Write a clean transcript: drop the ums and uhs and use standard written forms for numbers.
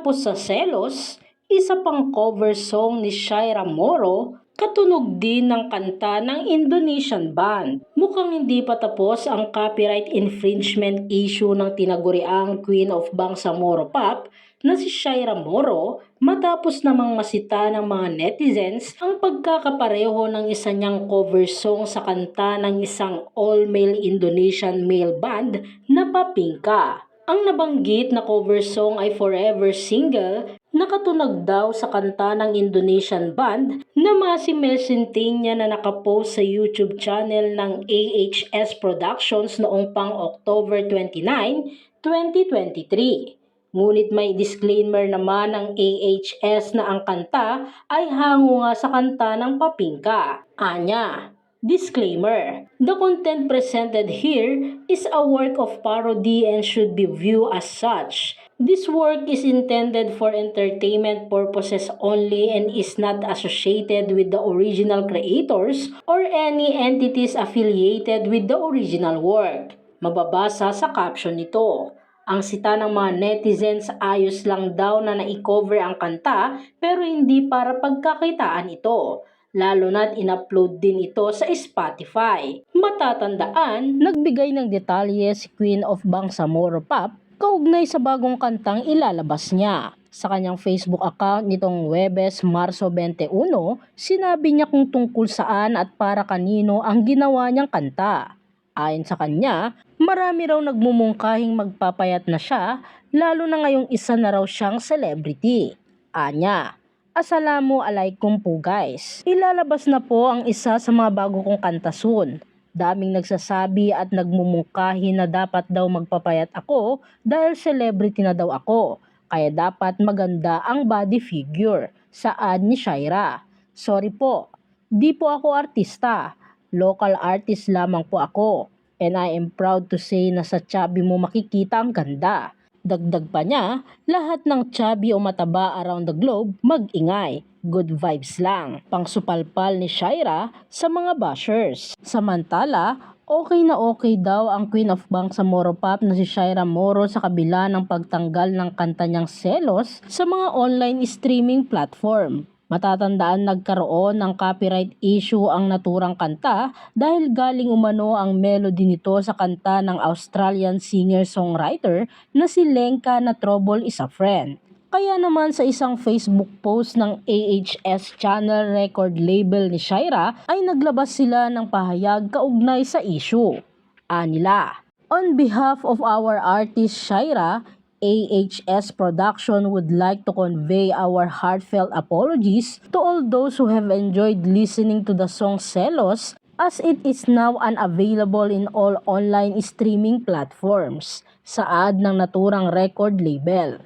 Matapos sa Selos, isa pang cover song ni Shaira Moro, katunog din ng kanta ng Indonesian band. Mukhang hindi pa tapos ang copyright infringement issue ng tinaguriang Queen of Bangsamoro Pop na si Shaira Moro matapos namang masita ng mga netizens ang pagkakapareho ng isa niyang cover song sa kanta ng isang all-male Indonesian male band na Papingka. Ang nabanggit na cover song ay Forever Single, nakatunog daw sa kanta ng Indonesian band na Masi Melsintinya na nakapost sa YouTube channel ng AHS Productions noong pang October 29, 2023. Ngunit may disclaimer naman ng AHS na ang kanta ay hango nga sa kanta ng Papingka. Anya, disclaimer: the content presented here is a work of parody and should be viewed as such. This work is intended for entertainment purposes only and is not associated with the original creators or any entities affiliated with the original work. Mababasa sa caption nito. Ang sita ng mga netizens ayos lang daw na na-cover ang kanta pero hindi para pagkakitaan ito. Lalo na't in-upload din ito sa Spotify. Matatandaan, nagbigay ng detalye si Queen of Bangsamoro Pop kaugnay sa bagong kantang ilalabas niya. Sa kanyang Facebook account nitong Huwebes, Marso 21, sinabi niya kung tungkol saan at para kanino ang ginawa niyang kanta. Ayon sa kanya, marami raw nagmumungkahing magpapayat na siya, lalo na ngayong isa na raw siyang celebrity. Anya, Assalamualaikum po guys. Ilalabas na po ang isa sa mga bago kong kanta soon. Daming nagsasabi at nagmumungkahi na dapat daw magpapayat ako dahil celebrity na daw ako. Kaya dapat maganda ang body figure. Saad ni Shaira. Sorry po, di po ako artista. Local artist lamang po ako. And I am proud to say na sa chubby mo makikita ang ganda. Dagdag pa niya, lahat ng chubby o mataba around the globe mag-ingay. Good vibes lang. Pangsupalpal ni Shaira sa mga bashers. Samantala, okay na okay daw ang Queen of Bangsamoro Pop na si Shaira Moro sa kabila ng pagtanggal ng kanta niyang Selos sa mga online streaming platform. Matatandaan nagkaroon ng copyright issue ang naturang kanta dahil galing umano ang melody nito sa kanta ng Australian singer-songwriter na si Lenka na Trouble is a Friend. Kaya naman sa isang Facebook post ng AHS Channel record label ni Shaira ay naglabas sila ng pahayag kaugnay sa issue. Anila, on behalf of our artist Shaira, AHS Production would like to convey our heartfelt apologies to all those who have enjoyed listening to the song Selos as it is now unavailable in all online streaming platforms. Saad ng naturang record label.